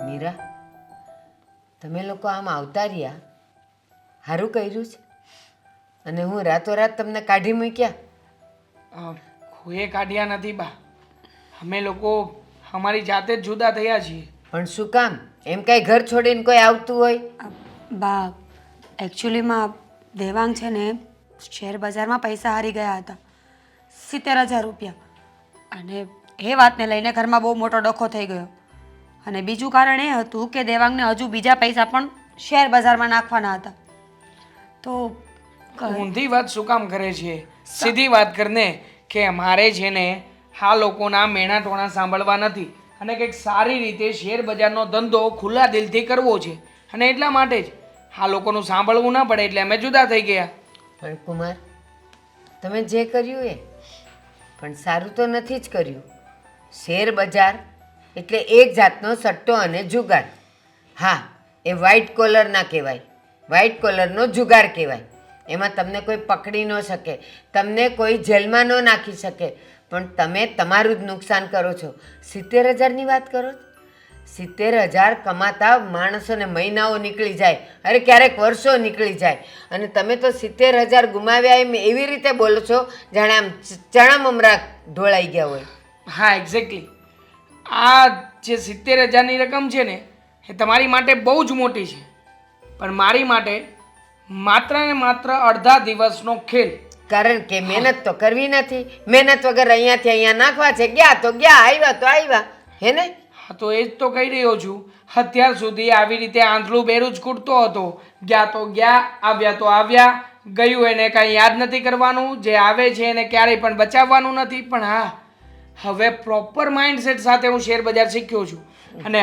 મીરા, તમે લોકો આમ આવતા રહ્યા, સારું કર્યું છે. અને હું રાતોરાત તમને કાઢી મૂક્યા? કોઈએ કાઢ્યા નથી બા. અમે લોકો અમારી જાતે જ જુદા થયા છીએ. પણ શું કામ? એમ કાંઈ ઘર છોડીને કોઈ આવતું હોય? બા એકચ્યુઅલીમાં દેવાંગ છે ને શેર બજારમાં પૈસા હારી ગયા હતા, 70,000 રૂપિયા. અને એ વાતને લઈને ઘરમાં બહુ મોટો ડખો થઈ ગયો. અને બીજું કારણ એ હતું કે દેવાંગને હજુ બીજા પૈસા પણ શેર બજારમાં નાખવાના હતા. તો ઊંધી વાત શું કામ કરે છે? સીધી વાત કરને કે મારે છે ને આ લોકોના મેણા ટોણા સાંભળવા નથી અને કંઈક સારી રીતે શેર બજારનો ધંધો ખુલ્લા દિલથી કરવો છે. અને એટલા માટે જ આ લોકોનું સાંભળવું ના પડે એટલે અમે જુદા થઈ ગયા. પણ કુમાર, તમે જે કર્યું એ પણ સારું તો નથી જ કર્યું. શેર બજાર એટલે એક જાતનો સટ્ટો અને જુગાર. હા, એ વ્હાઇટ કોલર ના કહેવાય, વ્હાઇટ કોલરનો જુગાર કહેવાય. એમાં તમને કોઈ પકડી ન શકે, તમને કોઈ જેલમાં ન નાખી શકે, પણ તમે તમારું જ નુકસાન કરો છો. 70,000ની વાત કરો છો? 70,000 કમાતા માણસોને મહિનાઓ નીકળી જાય, અરે ક્યારેક વર્ષો નીકળી જાય, અને તમે તો 70,000 ગુમાવ્યા એમ એવી રીતે બોલો છો જાણે આમ ચણા મમરા ઢોળાઈ ગયા હોય. હા, એક્ઝેક્ટલી. આ જે 70,000ની રકમ છે ને એ તમારી માટે બહુ જ મોટી છે, પણ મારી માટે માત્ર ને માત્ર અડધા દિવસનો ખેલ. કારણ કે મહેનત તો કરવી નથી. મહેનત વગર અહીંયાથી અહીંયા નાખવા છે. ગયા તો ગયા, આવ્યા તો આવ્યા, હે ને? હા, તો એ જ તો કહી રહ્યો છું. અત્યાર સુધી આવી રીતે આંધળું બેરું જ કૂટતો હતો. ગયા તો ગયા, આવ્યા તો આવ્યા. ગયું એને કાંઈ યાદ નથી કરવાનું, જે આવે છે એને ક્યારેય પણ બચાવવાનું નથી. પણ હા, હવે પ્રોપર માઇન્ડસેટ સાથે હું શેર બજાર શીખ્યો છું અને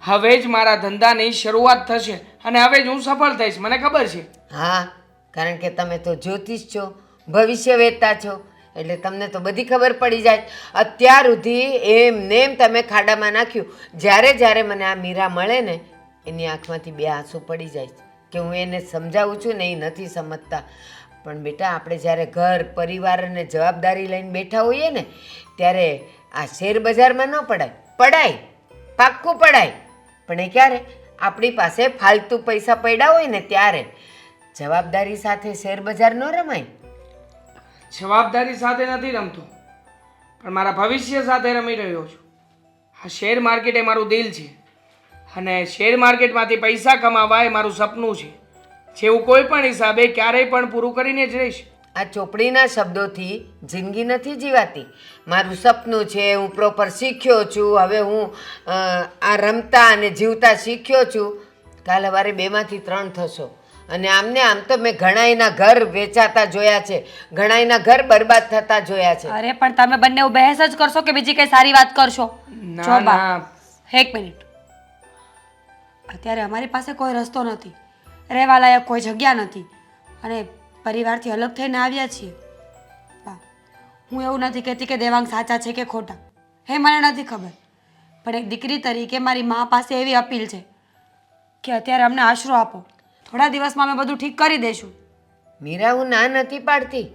હવે જ મારા ધંધાની શરૂઆત થશે અને હવે જ હું સફળ થઈશ, મને ખબર છે. હા, કારણ કે તમે તો જ્યોતિષ છો, ભવિષ્ય વેતા છો, એટલે તમને તો બધી ખબર પડી જાય. અત્યાર સુધી એમને એમ તમે ખાડામાં નાખ્યું. જ્યારે મને આ મીરા મળે ને એની આંખમાંથી બે આંસુ પડી જાય છે કે હું એને સમજાવું છું ને એ નથી સમજતા. પણ બેટા, આપણે જ્યારે ઘર પરિવાર અને જવાબદારી લઈને બેઠા હોઈએ ને ત્યારે આ શેર બજારમાં ન પડાય, પાક્કું પડાય. પણ એ ક્યારે? આપણી પાસે ફાલતુ પૈસા પડ્યા હોય ને ત્યારે. જવાબદારી સાથે શેર બજાર ન રમાય. જવાબદારી સાથે નથી રમતો, પણ મારા ભવિષ્ય સાથે રમી રહ્યો છું. આ શેર માર્કેટ એ મારું દિલ છે અને શેર માર્કેટમાંથી પૈસા કમાવા એ મારું સપનું છે, જે હું કોઈ પણ હિસાબે ક્યારેય પણ પૂરું કરીને જ રહીશ. આ ચોપડીના શબ્દોથી જિંદગી નથી જીવાતી. મારું સપનું છે, હું પ્રોપર શીખ્યો છું, હવે હું આ રમતા અને જીવતા શીખ્યો છું. કાલ સવારે 2માંથી 3 થશો. અને આમને આમ તો મેં ઘણાયના ઘર વેચાતા જોયા છે, ઘણાયના ઘર બરબાદ થતા જોયા છે. અરે પણ તમે બંને બહેસ જ કરશો કે બીજી કઈ સારી વાત કરશો? ના ના, એક મિનિટ. અત્યારે અમારી પાસે કોઈ રસ્તો નથી, રહેવા લાયક કોઈ જગ્યા નથી અને પરિવારથી અલગ થઈને આવ્યા છીએ. હું એવું નથી કહેતી કે દેવાંગ સાચા છે કે ખોટા, એ મને નથી ખબર. પણ એક દીકરી તરીકે મારી મા પાસે એવી અપીલ છે કે અત્યારે અમને આશરો આપો. થોડા દિવસમાં અમે બધું ઠીક કરી દઈશું. મીરા, હું ના નથી પાડતી.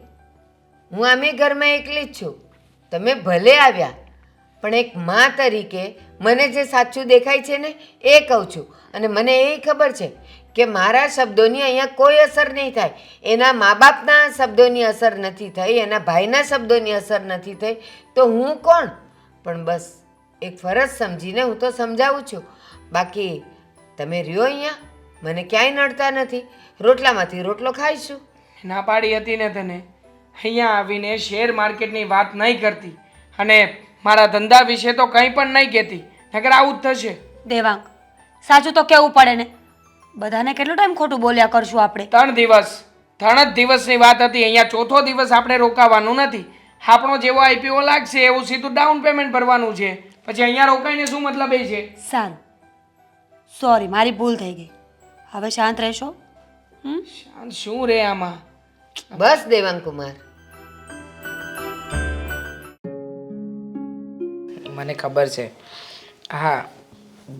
હું આમે ઘરમાં એકલી જ છું. તમે ભલે આવ્યા, પણ એક મા તરીકે મને જે સાચું દેખાય છે ને એ કહું છું. અને મને એ ખબર છે કે મારા શબ્દોની અહીંયા કોઈ અસર નહીં થાય. એના મા બાપના શબ્દોની અસર નથી થઈ, એના ભાઈના શબ્દોની અસર નથી થઈ, તો હું કોણ? પણ બસ એક ફરજ સમજીને હું તો સમજાવું છું. બાકી તમે રહ્યો અહીંયા, મને ક્યાંય નડતા નથી. રોટલામાંથી રોટલો ખાઈશું. ના પાડી હતી ને તને અહીંયા આવીને શેર માર્કેટની વાત નહીં કરતી અને મારા ધંધા વિશે તો કંઈ પણ નહીં કહેતી, નકર આવું જ થશે. દેવાંગ, સાચું તો કેવું પડે ને. બધાને કેટલો ટાઈમ ખોટું બોલ્યા કરશું આપણે? 3 જ દિવસની વાત હતી. અહીંયા ચોથો દિવસ આપણે રોકાવાનું નથી. આપણો જેવો આઈપીઓ લાગશે એવું સીધું ડાઉન પેમેન્ટ ભરવાનું છે. પછી અહીંયા રોકાઈને શું મતલબ એ છે? સારું, સોરી, મારી ભૂલ થઈ ગઈ. હવે શાંત રહેશો? શાંત શું રે આમાં? બસ દેવાંગ કુમાર. મને ખબર છે. હા,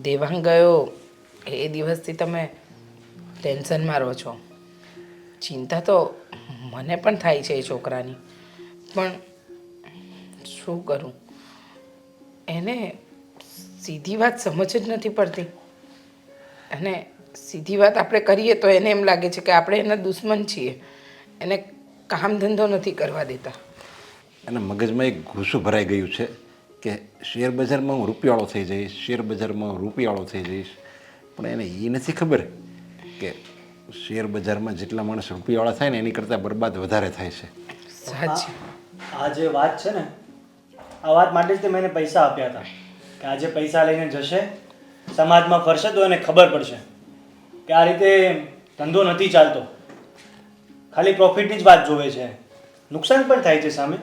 દેવાંગ ગયો એ દિવસથી તમે ટેન્શનમાં રહો છો. ચિંતા તો મને પણ થાય છે એ છોકરાની, પણ શું કરું? એને સીધી વાત સમજ જ નથી પડતી. અને સીધી વાત આપણે કરીએ તો એને એમ લાગે છે કે આપણે એના દુશ્મન છીએ, એને કામ ધંધો નથી કરવા દેતા. અને મગજમાં એક ઘૂસું ભરાઈ ગયું છે કે શેર બજારમાં હું રૂપિયાવાળો થઈ જઈશ, શેર બજારમાં હું રૂપિયાવાળો થઈ જઈશ. પણ એને એ નથી ખબર કે શેર બજારમાં જેટલા માણસ રૂપિયાવાળા થાય ને એની કરતાં બરબાદ વધારે થાય છે. સાચી. આ જે વાત છે ને, આ વાત માટે જ તે મેં એને પૈસા આપ્યા હતા કે આજે પૈસા લઈને જશે, સમાજમાં ફરશે તો એને ખબર પડશે કે આ રીતે ધંધો નથી ચાલતો, ખાલી પ્રોફિટની જ વાત જોવે છે, નુકસાન પણ થાય છે સામે.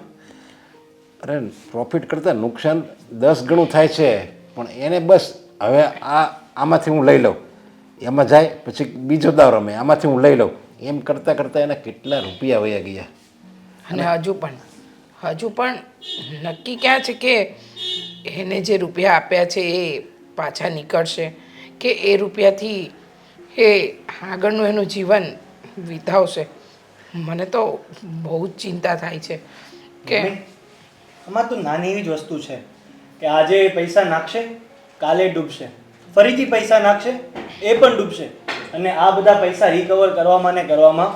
અરે પ્રોફિટ કરતાં નુકસાન 10 ગણું થાય છે. પણ એને બસ હવે આમાંથી હું લઈ લઉં, એમાં જાય પછી બીજો દાવ રમે, આમાંથી હું લઈ લઉં, એમ કરતાં કરતાં એના કેટલા રૂપિયા વયા ગયા. અને હજુ પણ નક્કી ક્યાં છે કે એને જે રૂપિયા આપ્યા છે એ પાછા નીકળશે કે એ રૂપિયાથી એ આગળનું એનું જીવન વિતાવશે. મને તો બહુ જ ચિંતા થાય છે કે આમાં તો નાની એવી જ વસ્તુ છે કે આજે પૈસા નાખશે, કાલે ડૂબશે, ફરીથી પૈસા નાખશે, એ પણ ડૂબશે, અને આ બધા પૈસા રિકવર કરવામાં ને કરવામાં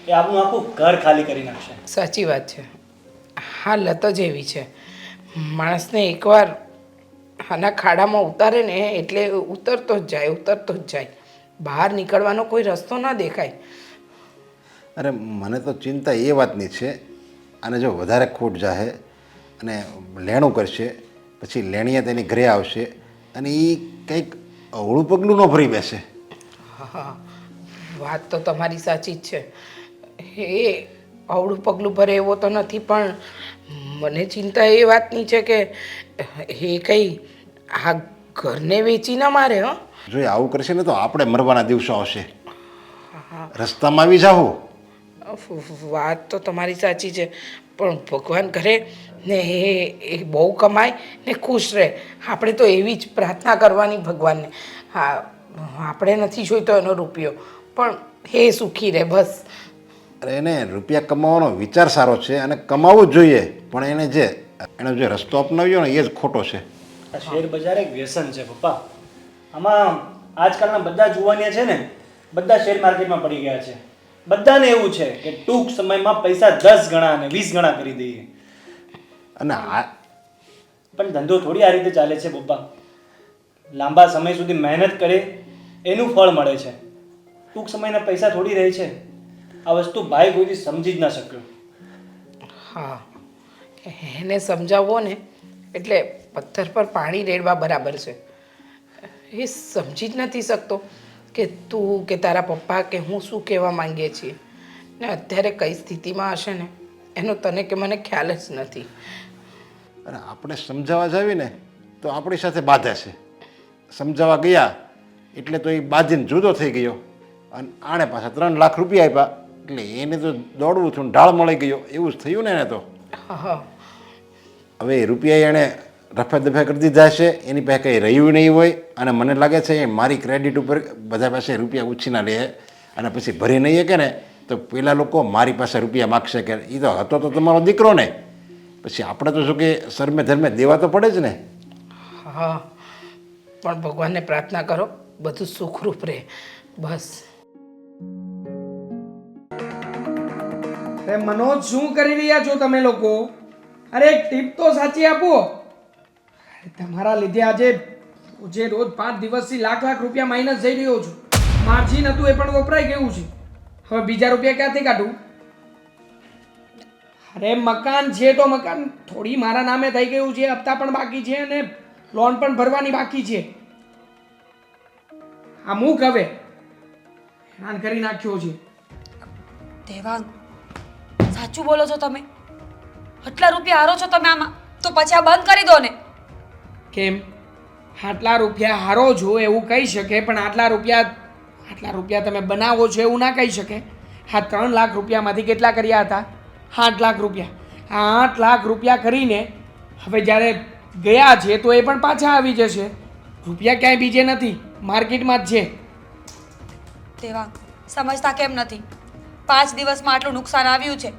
એ આપણું આખું ઘર ખાલી કરી નાખશે. સાચી વાત છે. હા, લત જ એવી છે, માણસને એકવાર આના ખાડામાં ઉતારે ને એટલે ઉતરતો જ જાય, બહાર નીકળવાનો કોઈ રસ્તો ન દેખાય. અરે મને તો ચિંતા એ વાતની છે, અને જો વધારે ખોટ જાહે અને લેણું કરશે, પછી લેણીયા તેની ઘરે આવશે અને એ કંઈક અવળું પગલું ન ભરી બેસે. હા, વાત તો તમારી સાચી જ છે. એ અવળું પગલું ભરે એવો તો નથી, પણ મને ચિંતા એ વાતની છે કે એ કંઈ આ ઘરને વેચી ન મારે. જો એ આવું કરશે ને તો આપણે મરવાના દિવસો આવશે, રસ્તામાં આવી જાઓ. વાત તો તમારી સાચી છે, પણ ભગવાન કરે ને એ બહુ કમાય ને ખુશ રહે. આપણે તો એવી જ પ્રાર્થના કરવાની ભગવાનને. હા, આપણે નથી જોઈતો એનો રૂપિયો, પણ એ સુખી રહે બસ. અરે એને રૂપિયા કમાવાનો વિચાર સારો છે અને કમાવવું જ જોઈએ, પણ એનો જે રસ્તો અપનાવ્યો ને એ જ ખોટો છે. આ શેર બજાર એક વ્યસન છે પપ્પા. આમાં આજકાલના બધા જુવાનિયા છે ને, બધા શેર માર્કેટમાં પડી ગયા છે. બધાને એવું છે કે ટૂંક સમયમાં પૈસા 10 ગણા અને 20 ગણા કરી દઈએ. અને પણ ધંધો થોડી આ રીતે ચાલે છે પપ્પા. લાંબા સમય સુધી મહેનત કરે એનું ફળ મળે છે, ટૂંક સમયના પૈસા થોડી રહે છે. આ વસ્તુ ભાઈ કોઈથી સમજી જ ના શક્યો. હા, એને સમજાવવો ને એટલે પથ્થર પર પાણી રેડવા બરાબર છે. એ સમજી જ નથી શકતો કે તું કે તારા પપ્પા કે હું શું કહેવા માંગીએ છીએ, ને અત્યારે કઈ સ્થિતિમાં હશે ને એનો તને કે મને ખ્યાલ જ નથી. અને આપણે સમજાવવા જાવી ને તો આપણી સાથે બાધા છે. સમજાવવા ગયા એટલે તો એ બાધીને જુદો થઈ ગયો, અને આણે પાછા 3 લાખ રૂપિયા આપ્યા એટલે એને તો દોડવું થયું, ઢાળ મળી ગયો, એવું જ થયું ને એને તો. હા, હવે એ રૂપિયા એણે રફે દફે કરી દીધા છે, એની પાસે કંઈ રહ્યું નહીં હોય, અને મને લાગે છે એ મારી ક્રેડિટ ઉપર બધા પાસે રૂપિયા ઉછીના લે, અને પછી ભરી નહીં શકે ને તો પેલા લોકો મારી પાસે રૂપિયા માગશે કે એ તો હતો તો તમારો દીકરો ને, પછી આપણે તો શું કે શરમે ધર્મે દેવા તો પડે જ ને. હા, પણ ભગવાનને પ્રાર્થના કરો બધું સુખરૂપ રહે બસ. અરે મનોજ, શું કરી રહ્યા છો તમે લોકો? અરે એક ટીપ તો સાચી આપો. તમારા લીધે આજે જે રોજ 5 દિવસથી લાખ રૂપિયા માઇનસ જઈ રહ્યો છું. માર્જિન હતું એ પણ વપરાઈ ગયું છે. હવે બીજા રૂપિયા ક્યાંથી કાઢું? અરે મકાન છે તો મકાન થોડી મારા નામે થઈ ગયું છે, હપ્તા પણ બાકી છે અને લોન પણ ભરવાની બાકી છે. આ મૂક હવે, હેરાન કરી નાખ્યો છે. દેવાંગ, સાચું બોલો છો તમે? આટલા રૂપિયા હારો છો તમે આમાં, તો પછી આ બંધ કરી દો ને. કેમ? આટલા રૂપિયા હારો છો એવું કહી શકે, પણ આટલા રૂપિયા તમે બનાવો છો એવું ના કહી શકે. આ 3 લાખ રૂપિયામાંથી કેટલા કર્યા હતા? 8 લાખ રૂપિયા. આ 8 લાખ રૂપિયા કરીને હવે જ્યારે ગયા છે તો એ પણ પાછા આવી જશે. રૂપિયા ક્યાંય બીજે નથી, માર્કેટમાં જ છે. દેવાંગ, સમજતા કેમ નથી? 5 દિવસમાં આટલું નુકસાન આવ્યું છે.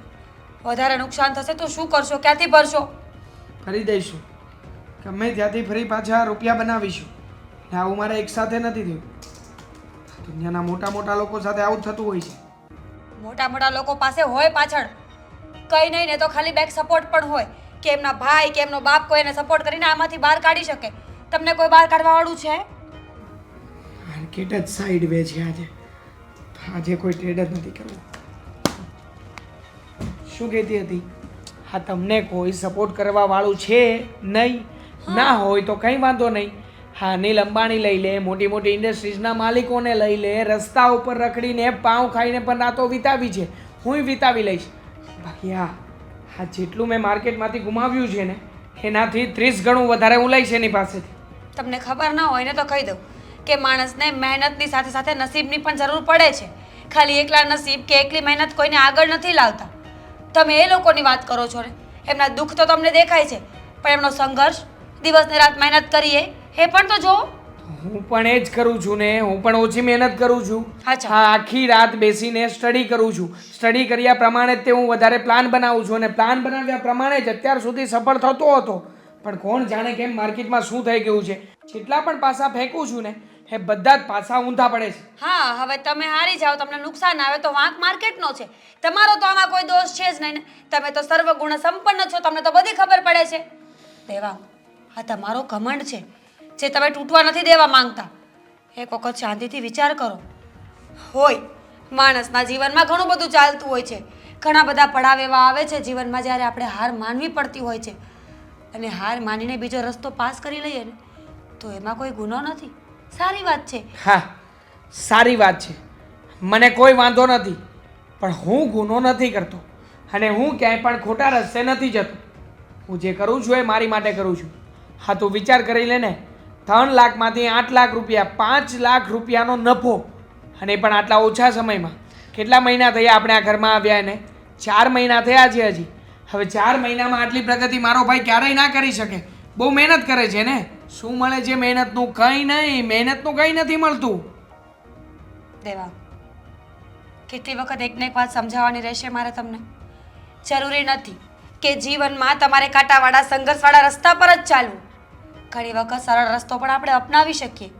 વધારે નુકસાન થશે તો શું કરશો? ક્યાંથી ભરશો? કરી દઈશું, ગમે ત્યાંથી ફરી પાછા રૂપિયા બનાવીશું ને આવું મારે એકસાથે નથી થયું. દુનિયાના મોટા મોટા લોકો સાથે આવું જ થતું હોય છે. મોટા મોટા લોકો પાસે હોય પાછળ કંઈ નહીં ને તો ખાલી બેક સપોર્ટ પણ હોય કે એમના ભાઈ કે એમનો બાપ કોઈ એને સપોર્ટ કરીને આમાંથી બહાર કાઢી શકે. તમને કોઈ બહાર કાઢવા વાળું છે? માર્કેટ જ સાઈડ વે છે આજે કોઈ ટ્રેડ જ નથી કરવું. શું કહેતી હતી? હા, તમને કોઈ સપોર્ટ કરવા વાળું છે નહીં? ના હોય તો કંઈ વાંધો નહીં. હા, અનિલ અંબાણી લઈ લે, મોટી મોટી ઇન્ડસ્ટ્રીઝના માલિકોને લઈ લે, રસ્તા ઉપર રખડીને પાઉં ખાઈને પણ રાતો વિતાવી છે, હું વિતાવી લઈશ. બાકી હા જેટલું મેં માર્કેટમાંથી ગુમાવ્યું છે ને એનાથી 30 ગણું વધારે હું લઈશ એની પાસેથી. તમને ખબર ના હોય ને તો કહી દઉં કે માણસને મહેનતની સાથે સાથે નસીબની પણ જરૂર પડે છે. ખાલી એકલા નસીબ કે એકલી મહેનત કોઈને આગળ નથી લાવતા. તમે એ લોકોની વાત કરો છો ને, એમના દુઃખ તો તમને દેખાય છે, પણ એમનો સંઘર્ષ, દિવસ ને રાત મહેનત કરીએ એ પણ તો જો. હું પણ એ જ કરું છું ને, હું પણ ઓછી મહેનત કરું છું. અચ્છા. હા, આખી રાત બેસીને સ્ટડી કરું છું. સ્ટડી કર્યા પ્રમાણે જ તે હું વધારે પ્લાન બનાવું છું અને પ્લાન બનાવ્યા પ્રમાણે જ અત્યાર સુધી સફળ થતો હતો. પણ કોણ જાણે કેમ માર્કેટમાં શું થઈ ગયું છે, જેટલા પણ પાસા ફેંકું છું ને એ બધા જ પાસા ઊંધા પડે છે. હા, હવે તમે હારી જાઓ, તમને નુકસાન આવે તો વાંક માર્કેટનો છે. તમારો તો આમાં કોઈ દોષ છે જ નહીં ને. તમે તો સર્વગુણ સંપન્ન છો, તમને તો બધી ખબર પડે છે. દેવાંગ, આ તમારો ઘમંડ છે જે તમે તૂટવા નથી દેવા માંગતા. એક વખત શાંતિથી વિચાર કરો. હોય માણસના જીવનમાં ઘણું બધું ચાલતું હોય છે, ઘણા બધા પડાવ એવા આવે છે જીવનમાં જ્યારે આપણે હાર માનવી પડતી હોય છે, અને હાર માનીને બીજો રસ્તો પાસ કરી લઈએ ને તો એમાં કોઈ ગુનો નથી, સારી વાત છે. હા, સારી વાત છે, મને કોઈ વાંધો નથી. પણ હું ગુનો નથી કરતો અને હું ક્યાંય પણ ખોટા રસ્તે નથી જતો. હું જે કરું છું એ મારી માટે કરું છું. હા, તું વિચાર કરી લે ને, 3 લાખમાંથી 8 લાખ રૂપિયા, 5 લાખ રૂપિયાનો નફો, અને પણ આટલા ઓછા સમયમાં. કેટલા મહિના થયા આપણે આ ઘરમાં આવ્યા એને? 4 મહિના થયા છે હજી. હવે 4 મહિનામાં આટલી પ્રગતિ મારો ભાઈ ક્યારેય ના કરી શકે. બહુ મહેનત કરે છે ને. શું મળે છે મહેનતનું? કંઈ નહીં, મહેનતનું કંઈ નથી મળતું. દેવા, કેટલી વખત એકને એક વાત સમજાવવાની રહેશે મારે તમને. જરૂરી નથી કે જીવનમાં તમારે કાંટાવાળા સંઘર્ષવાળા રસ્તા પર જ ચાલવું. ઘણી વખત સરળ રસ્તો પણ આપણે અપનાવી શકીએ.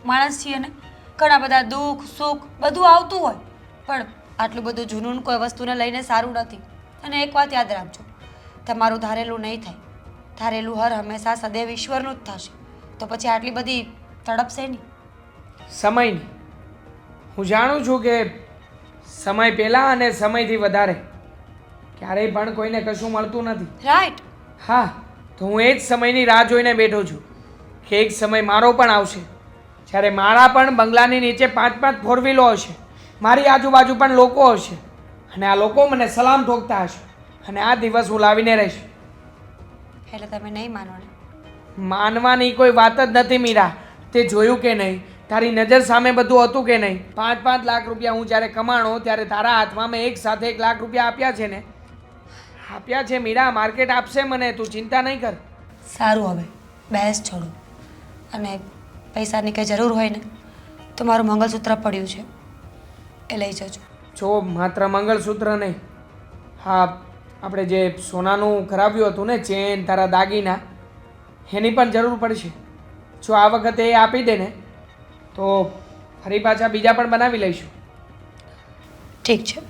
માણસ છીએ ને, ઘણા બધા દુઃખ સુખ બધું આવતું હોય, પણ આટલું બધું જૂનું કોઈ વસ્તુને લઈને સારું નથી. અને એક વાત યાદ રાખજો, તમારું ધારેલું નહીં થાય. ધારેલું હર હંમેશા સદૈવ ઈશ્વરનું જ થશે. તો પછી આટલી બધી તડપ શેની? સમયની. હું જાણું છું કે સમય પહેલાં અને સમયથી વધારે ક્યારેય પણ કોઈને કશું મળતું નથી. રાઈટ. હા, તો હું એ જ સમયની રાહ જોઈને બેઠો છું કે એક સમય મારો પણ આવશે જ્યારે મારા પણ બંગલાની નીચે 5-5 ફોર વ્હીલો હશે, મારી આજુબાજુ પણ લોકો હશે, અને આ લોકો મને સલામ ઠોકતા હશે, અને આ દિવસ હું લાવીને રહીશ. એટલે તમે નહીં માનો ને? માનવાની કોઈ વાત જ નથી મીરા. તે જોયું કે નહીં? તારી નજર સામે બધું હતું કે નહીં? 5-5 લાખ રૂપિયા હું જ્યારે કમાણો ત્યારે તારા હાથમાં મેં એક સાથે 1 લાખ રૂપિયા આપ્યા છે ને? આપ્યા છે મીરા. માર્કેટ આપશે મને, તું ચિંતા નહીં કર. સારું, હવે બહેસ છોડો, અને પૈસાની કંઈ જરૂર હોય ને તો મારું મંગળસૂત્ર પડ્યું છે, એ લઈ જજો. જો માત્ર મંગળસૂત્ર નહીં, હા, આપણે જે સોનાનું કરાવ્યું હતું ને, ચેન, તારા દાગીના, એની પણ જરૂર પડશે. જો આ વખતે એ આપી દે ને તો ફરી પાછા બીજા પણ બનાવી લઈશું. ઠીક છે.